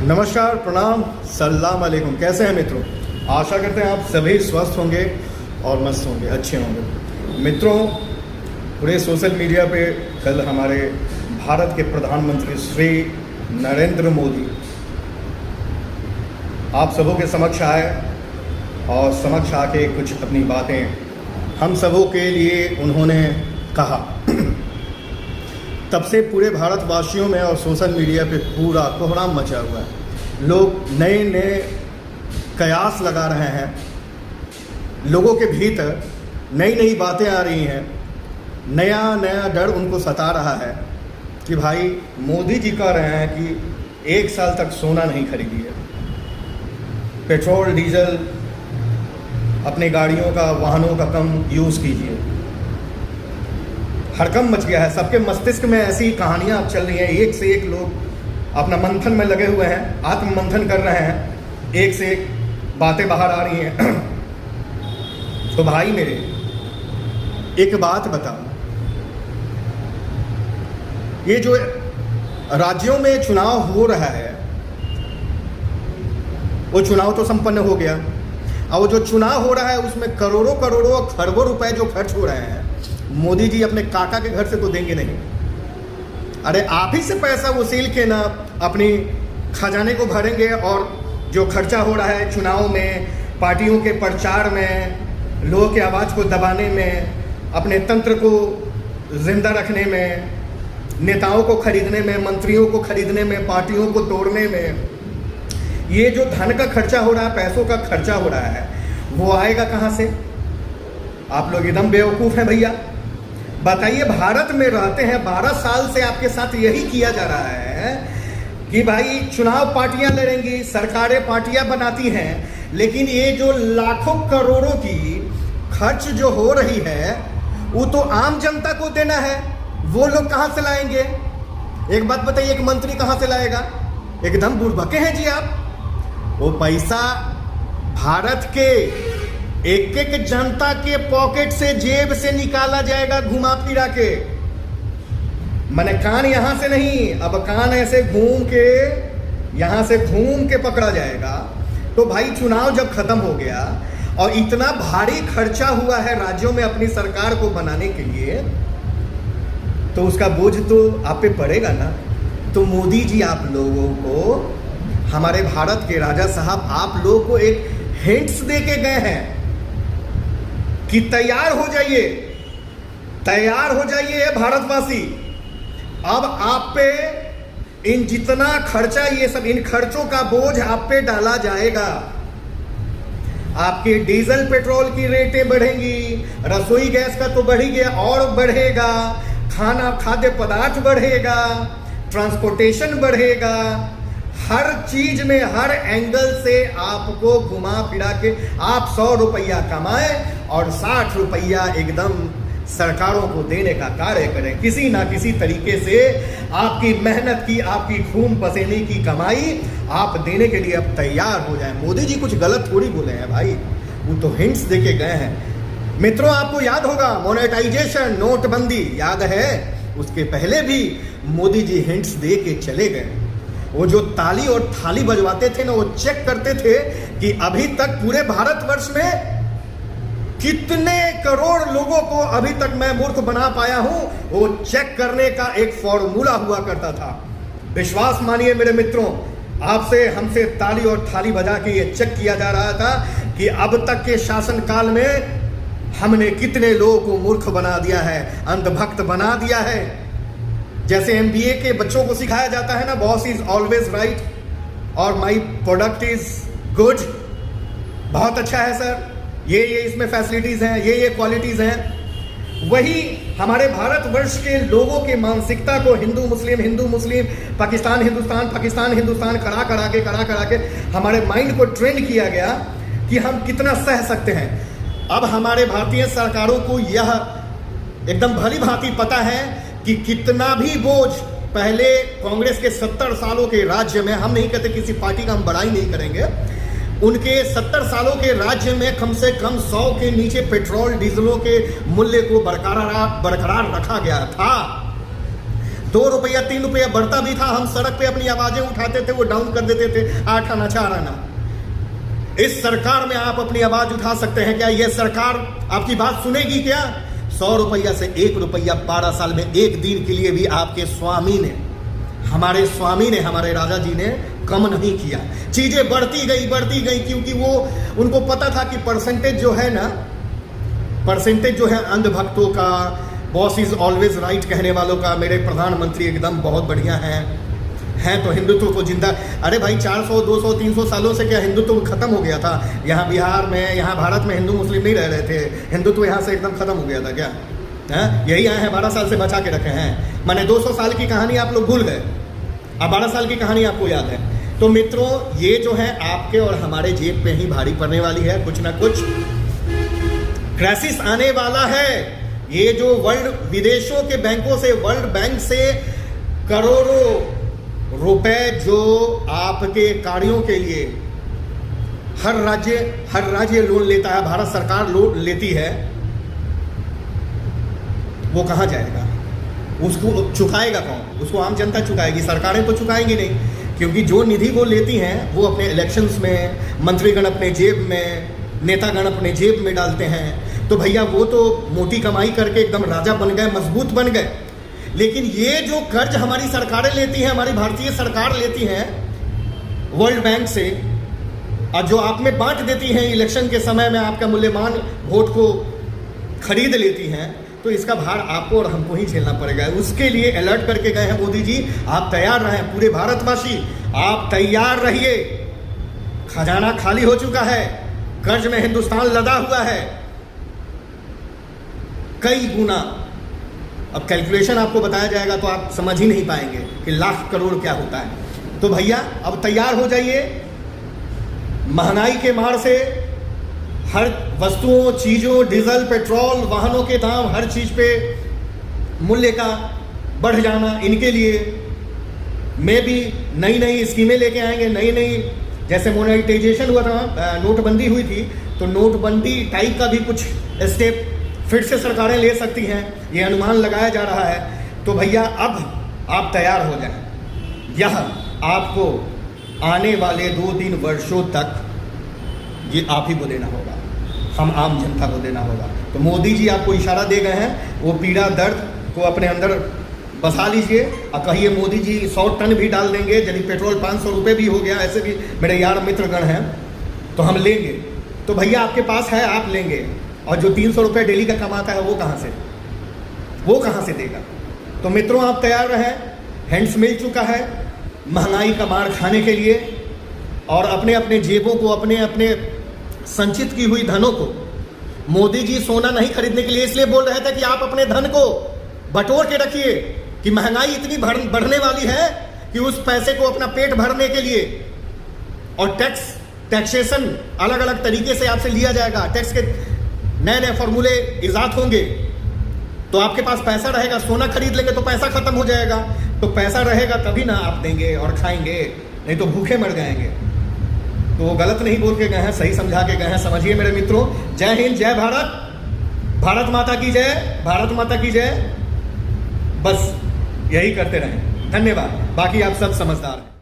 नमस्कार, प्रणाम, सलाम अलैकुम। कैसे हैं मित्रों? आशा करते हैं आप सभी स्वस्थ होंगे और मस्त होंगे, अच्छे होंगे। मित्रों, पूरे सोशल मीडिया पे कल हमारे भारत के प्रधानमंत्री श्री नरेंद्र मोदी आप सबों के समक्ष आए और समक्ष आके कुछ अपनी बातें हम सबों के लिए उन्होंने कहा। तब से पूरे भारतवासियों में और सोशल मीडिया पे पूरा कोहराम मचा हुआ है। लोग नए नए कयास लगा रहे हैं, लोगों के भीतर नई नई बातें आ रही हैं, नया नया डर उनको सता रहा है कि भाई मोदी जी कह रहे हैं कि 1 साल तक सोना नहीं खरीदिए, पेट्रोल डीजल अपनी गाड़ियों का, वाहनों का कम यूज़ कीजिए। हड़कंप मच गया है, सबके मस्तिष्क में ऐसी कहानियां अब चल रही हैं। एक से एक लोग अपना मंथन में लगे हुए हैं, आत्म मंथन कर रहे हैं, एक से एक बातें बाहर आ रही हैं। तो भाई मेरे, एक बात बताओ, ये जो राज्यों में चुनाव हो रहा है वो चुनाव तो संपन्न हो गया। और वो जो चुनाव हो रहा है उसमें करोड़ों करोड़ों और खरबों रुपए जो खर्च हो रहे हैं, मोदी जी अपने काका के घर से तो देंगे नहीं। अरे आप ही से पैसा वसूल के ना अपनी खजाने को भरेंगे, और जो खर्चा हो रहा है चुनाव में, पार्टियों के प्रचार में, लोगों की आवाज़ को दबाने में, अपने तंत्र को जिंदा रखने में, नेताओं को खरीदने में, मंत्रियों को खरीदने में, पार्टियों को तोड़ने में, ये जो धन का खर्चा हो रहा है, पैसों का खर्चा हो रहा है, वो आएगा कहाँ से? आप लोग एकदम बेवकूफ़ हैं भैया। बताइए, भारत में रहते हैं, 12 साल से आपके साथ यही किया जा रहा है कि भाई चुनाव पार्टियां लड़ेंगी, सरकारें पार्टियां बनाती हैं, लेकिन ये जो लाखों करोड़ों की खर्च जो हो रही है वो तो आम जनता को देना है। वो लोग कहाँ से लाएंगे? एक बात बताइए, एक मंत्री कहाँ से लाएगा? एकदम बुड़बके हैं जी आप। वो पैसा भारत के एक एक जनता के पॉकेट से, जेब से निकाला जाएगा, घुमा फिरा के। मैंने कान यहां से नहीं, अब कान ऐसे घूम के, यहां से घूम के पकड़ा जाएगा। तो भाई चुनाव जब खत्म हो गया और इतना भारी खर्चा हुआ है राज्यों में अपनी सरकार को बनाने के लिए, तो उसका बोझ तो आप पे पड़ेगा ना। तो मोदी जी आप लोगों को, हमारे भारत के राजा साहब आप लोगों को एक हिंट्स दे के गए हैं कि तैयार हो जाइए, तैयार हो जाइए भारतवासी। अब आप पे इन जितना खर्चा, ये सब इन खर्चों का बोझ आप पे डाला जाएगा। आपके डीजल पेट्रोल की रेटें बढ़ेंगी, रसोई गैस का तो बढ़ ही गया और बढ़ेगा, खाना खाद्य पदार्थ बढ़ेगा, ट्रांसपोर्टेशन बढ़ेगा, हर चीज में, हर एंगल से आपको घुमा फिरा के आप 100 रुपया कमाएं और 60 रुपया एकदम सरकारों को देने का कार्य करें। किसी ना किसी तरीके से आपकी मेहनत की, आपकी खून पसीने की कमाई आप देने के लिए अब तैयार हो जाएं। मोदी जी कुछ गलत थोड़ी बोले हैं भाई, वो तो हिंट्स देके गए हैं। मित्रों, आपको याद होगा मोनेटाइजेशन, नोटबंदी याद है? उसके पहले भी मोदी जी हिंट्स दे के चले गए। वो जो ताली और थाली बजवाते थे ना, वो चेक करते थे कि अभी तक पूरे भारतवर्ष में कितने करोड़ लोगों को अभी तक मैं मूर्ख बना पाया हूं। वो चेक करने का एक फॉर्मूला हुआ करता था। विश्वास मानिए मेरे मित्रों, आपसे हमसे ताली और थाली बजा के ये चेक किया जा रहा था कि अब तक के शासनकाल में हमने कितने लोगों को मूर्ख बना दिया है, अंधभक्त बना दिया है। जैसे MBA के बच्चों को सिखाया जाता है ना, बॉस इज ऑलवेज राइट और माई प्रोडक्ट इज गुड। बहुत अच्छा है सर, ये इसमें फैसिलिटीज हैं, ये क्वालिटीज हैं। वही हमारे भारतवर्ष के लोगों के मानसिकता को हिंदू मुस्लिम, पाकिस्तान हिंदुस्तान, पाकिस्तान हिंदुस्तान करा करा के हमारे माइंड को ट्रेंड किया गया कि हम कितना सह सकते हैं। अब हमारे भारतीय सरकारों को यह एकदम भली भांति पता है कि कितना भी बोझ पहले कांग्रेस के 70 सालों के राज्य में, हम नहीं कहते किसी पार्टी का हम बड़ाई नहीं करेंगे, उनके 70 सालों के राज्य में कम से कम 100 के नीचे पेट्रोल डीजलों के मूल्य को बरकरार रखा गया था। 2 रुपया 3 रुपया बढ़ता भी था, हम सड़क पे अपनी आवाजें उठाते थे, वो डाउन कर देते थे 8 आना 4 आना। इस सरकार में आप अपनी आवाज उठा सकते हैं क्या? यह सरकार आपकी बात सुनेगी क्या? 100 रुपया से 1 रुपया 12 साल में एक दिन के लिए भी आपके स्वामी ने, हमारे स्वामी ने, हमारे राजा जी ने कम नहीं किया। चीजें बढ़ती गई, क्योंकि वो उनको पता था कि परसेंटेज जो है ना, परसेंटेज जो है अंधभक्तों का, बॉस इज ऑलवेज राइट कहने वालों का, मेरे प्रधानमंत्री एकदम बहुत बढ़िया हैं तो हिंदुत्व को जिंदा। अरे भाई 400 200 300 सालों से क्या हिंदुत्व खत्म हो गया था? यहाँ बिहार में, यहाँ भारत में हिंदू मुस्लिम नहीं रह रहे थे, हिंदुत्व यहाँ से एकदम खत्म हो गया था क्या? यही आए हैं 12 साल से बचा के रखे हैं। मैंने 200 साल की कहानी आप लोग भूल गए, अब 12 साल की कहानी आपको याद है। तो मित्रों, ये जो है आपके और हमारे जेब पे ही भारी पड़ने वाली है। कुछ ना कुछ क्राइसिस आने वाला है। ये जो वर्ल्ड, विदेशों के बैंकों से, वर्ल्ड बैंक से करोड़ों रुपए जो आपके कार्यों के लिए हर राज्य लोन लेता है, भारत सरकार लोन लेती है, वो कहां जाएगा? उसको चुकाएगा कौन? उसको आम जनता चुकाएगी, सरकारें तो चुकाएंगी नहीं, क्योंकि जो निधि वो लेती हैं वो अपने इलेक्शंस में, मंत्रीगण अपने जेब में, नेतागण अपने जेब में डालते हैं। तो भैया वो तो मोटी कमाई करके एकदम राजा बन गए, मजबूत बन गए। लेकिन ये जो कर्ज हमारी सरकारें लेती हैं, हमारी भारतीय सरकार लेती हैं वर्ल्ड बैंक से, और जो आप में बांट देती हैं इलेक्शन के समय में, आपका मूल्यवान वोट को खरीद लेती हैं, तो इसका भार आपको और हमको ही झेलना पड़ेगा। उसके लिए अलर्ट करके गए हैं मोदी जी, आप तैयार रहें, पूरे भारतवासी आप तैयार रहिए। खजाना खाली हो चुका है, कर्ज में हिंदुस्तान लदा हुआ है कई गुना। अब कैलकुलेशन आपको बताया जाएगा तो आप समझ ही नहीं पाएंगे कि लाख करोड़ क्या होता है। तो भैया अब तैयार हो जाइए। महंगाई के मार से हर वस्तुओं, चीज़ों, डीजल, पेट्रोल, वाहनों के दाम, हर चीज़ पे मूल्य का बढ़ जाना, इनके लिए में भी नई नई स्कीमें लेके आएंगे। नई जैसे मोनेटाइजेशन हुआ था, नोटबंदी हुई थी, तो नोटबंदी टाइप का भी कुछ स्टेप फिर से सरकारें ले सकती हैं, ये अनुमान लगाया जा रहा है। तो भैया अब आप तैयार हो जाएं। यह आपको आने वाले 2-3 वर्षों तक ये आप ही को देना होगा, हम आम जनता को देना होगा। तो मोदी जी आपको इशारा दे गए हैं, वो पीड़ा दर्द को अपने अंदर बसा लीजिए और कहिए मोदी जी 100 टन भी डाल देंगे, यदि पेट्रोल 500 रुपये भी हो गया, ऐसे भी मेरे यार मित्रगण हैं, तो हम लेंगे। तो भैया आपके पास है, आप लेंगे। और जो 300 रुपये डेली का कमाता है वो कहाँ से देगा? तो मित्रों आप तैयार रहें, हैंड्स मिल चुका है महंगाई का मार खाने के लिए, और अपने अपने जेबों को, अपने अपने संचित की हुई धनों को, मोदी जी सोना नहीं खरीदने के लिए इसलिए बोल रहे थे कि आप अपने धन को बटोर के रखिए, कि महंगाई इतनी बढ़ने वाली है कि उस पैसे को अपना पेट भरने के लिए, और टैक्सेशन अलग अलग तरीके से आपसे लिया जाएगा, टैक्स के नए फॉर्मूले इजाद होंगे, तो आपके पास पैसा रहेगा, सोना खरीद लेंगे तो पैसा खत्म हो जाएगा। तो पैसा रहेगा तभी ना आप देंगे और खाएंगे, नहीं तो भूखे मर जाएंगे। तो वो गलत नहीं बोल के गए हैं, सही समझा के गए हैं। समझिए मेरे मित्रों, जय हिंद, जय भारत, भारत माता की जय, भारत माता की जय। बस यही करते रहें। धन्यवाद। बाकी आप सब समझदार हैं।